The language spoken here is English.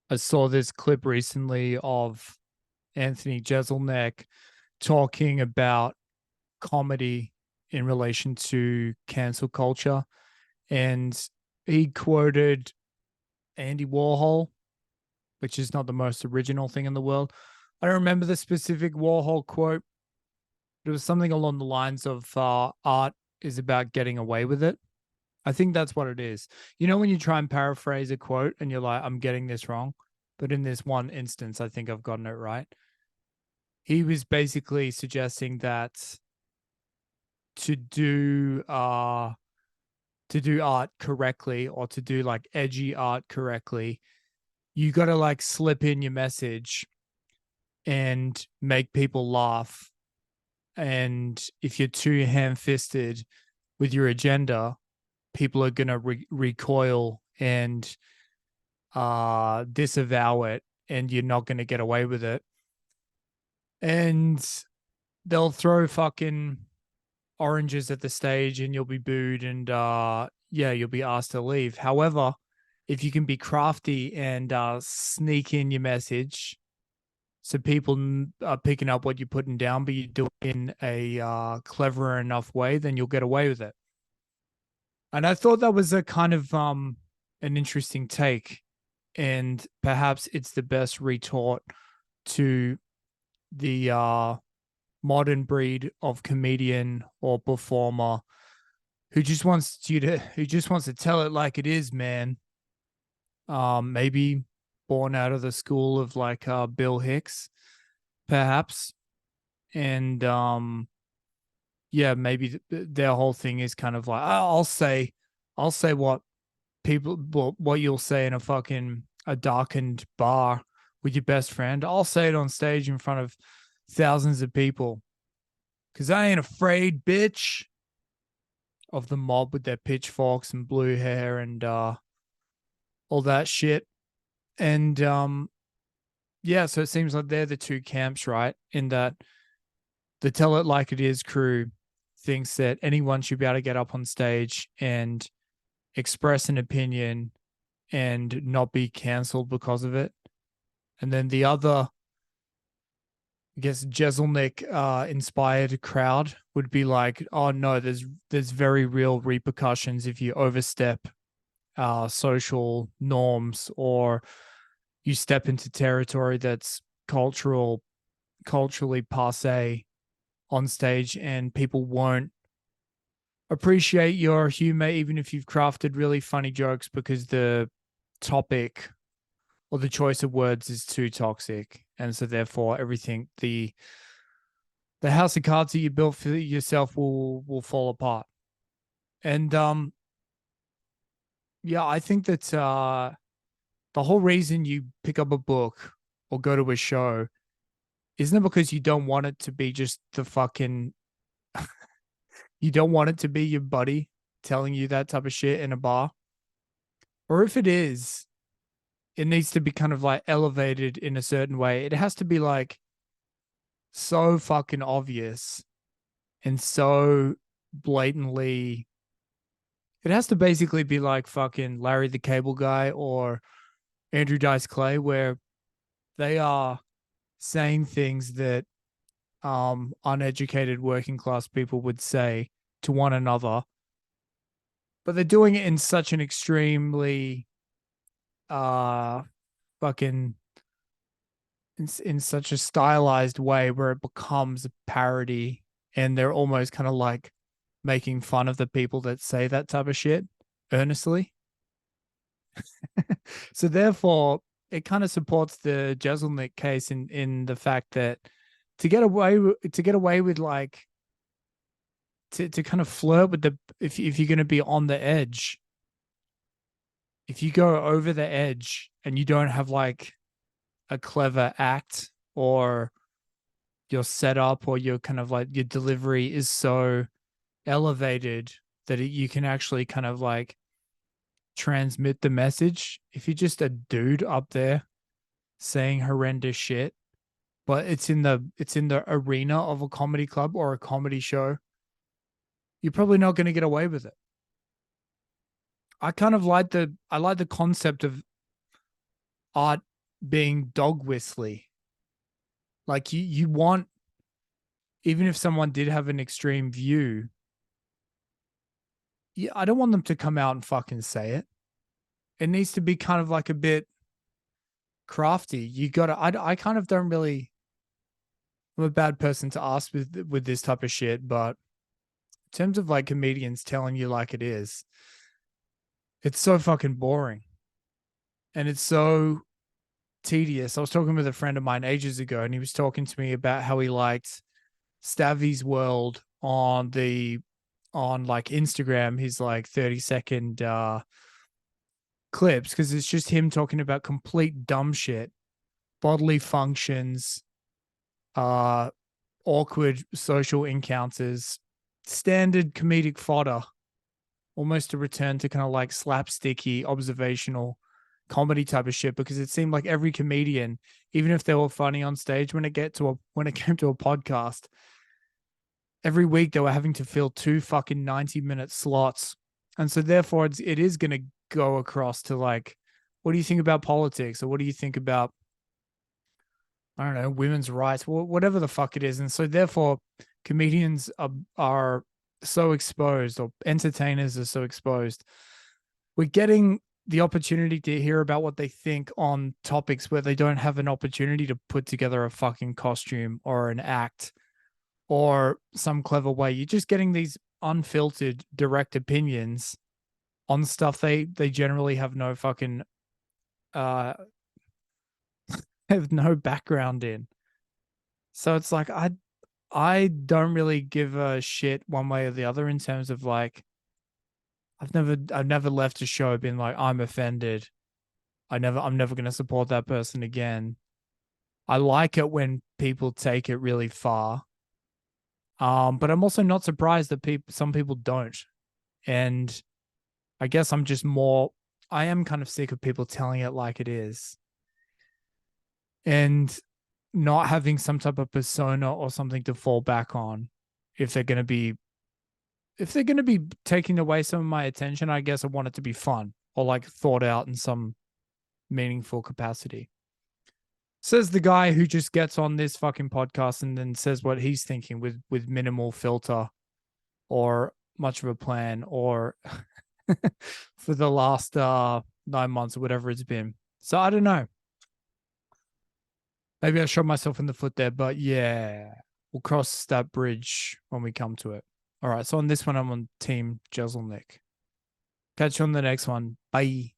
I saw this clip recently of Anthony Jeselnik talking about comedy in relation to cancel culture. And he quoted Andy Warhol, which is not the most original thing in the world. I don't remember the specific Warhol quote. It was something along the lines of art is about getting away with it. I think that's what it is. You know, when you try and paraphrase a quote and you're like, I'm getting this wrong. But in this one instance, I think I've gotten it right. He was basically suggesting that to do uh to do art correctly, or to do like edgy art correctly, you got to like slip in your message and make people laugh. And if you're too ham-fisted with your agenda, people are going to recoil and disavow it, and you're not going to get away with it. And they'll throw fucking oranges at the stage and you'll be booed, and yeah, you'll be asked to leave. However, if you can be crafty and sneak in your message so people are picking up what you're putting down, but you do it in a clever enough way, then you'll get away with it. And I thought that was a kind of an interesting take, and perhaps it's the best retort to the modern breed of comedian or performer who just wants to tell it like it is, man. Maybe born out of the school of like Bill Hicks, perhaps. And yeah, maybe their whole thing is kind of like, I'll say what what you'll say in a darkened bar with your best friend. I'll say it on stage in front of thousands of people because I ain't afraid, bitch, of the mob with their pitchforks and blue hair and all that shit. And yeah, so it seems like they're the two camps, right? In that the tell it like it is crew thinks that anyone should be able to get up on stage and express an opinion and not be cancelled because of it. And then the other, I guess, Jeselnik inspired crowd would be like, oh no, there's very real repercussions if you overstep social norms, or you step into territory that's culturally passe on stage, and people won't appreciate your humor even if you've crafted really funny jokes because the topic or the choice of words is too toxic. And so therefore everything the house of cards that you built for yourself will fall apart. And yeah, I think that the whole reason you pick up a book or go to a show isn't it because you don't want it to be just the fucking you don't want it to be your buddy telling you that type of shit in a bar? Or if it is, it needs to be kind of like elevated in a certain way. It has to be like so fucking obvious and so blatantly. It has to basically be like fucking Larry the Cable Guy or Andrew Dice Clay, where they are saying things that uneducated working class people would say to one another, but they're doing it in such an extremely uh fucking in such a stylized way where it becomes a parody, and they're almost kind of like making fun of the people that say that type of shit earnestly. So therefore it kind of supports the Jeselnik case in the fact that to get away with like to kind of flirt with the if you're going to be on the edge, if you go over the edge and you don't have like a clever act, or your setup or your kind of like your delivery is so elevated that you can actually kind of like transmit the message. If you're just a dude up there saying horrendous shit, but it's in the arena of a comedy club or a comedy show, you're probably not going to get away with it. I kind of like the concept of art being dog whistly. Like you want, even if someone did have an extreme view, yeah, I don't want them to come out and fucking say it. It needs to be kind of like a bit crafty. You gotta, I kind of don't really, I'm a bad person to ask with this type of shit, but in terms of like comedians telling you like it is, it's so fucking boring. And it's so tedious. I was talking with a friend of mine ages ago, and he was talking to me about how he liked Stavi's World on like Instagram, his like 30-second clips, because it's just him talking about complete dumb shit, bodily functions, uh awkward social encounters, standard comedic fodder, almost a return to kind of like slapsticky observational comedy type of shit, because it seemed like every comedian, even if they were funny on stage, when it came to a podcast, every week they were having to fill two fucking 90-minute slots. And so therefore it is going to go across to like, what do you think about politics, or what do you think about, I don't know, women's rights, whatever the fuck it is. And so therefore comedians are so exposed, or entertainers are so exposed. We're getting the opportunity to hear about what they think on topics where they don't have an opportunity to put together a fucking costume or an act or some clever way. You're just getting these unfiltered direct opinions on stuff they generally have no fucking uh have no background in. So it's like I don't really give a shit one way or the other in terms of like, I've never left a show being like, I'm offended. I'm never gonna support that person again. I like it when people take it really far. But I'm also not surprised that some people don't. And I guess I am kind of sick of people telling it like it is and not having some type of persona or something to fall back on if they're going to be taking away some of my attention. I guess I want it to be fun or like thought out in some meaningful capacity. Says the guy who just gets on this fucking podcast and then says what he's thinking with minimal filter or much of a plan, or for the last 9 months or whatever it's been. So I don't know. Maybe I shot myself in the foot there, but yeah, we'll cross that bridge when we come to it. All right. So on this one, I'm on Team Jezelnik. Catch you on the next one. Bye.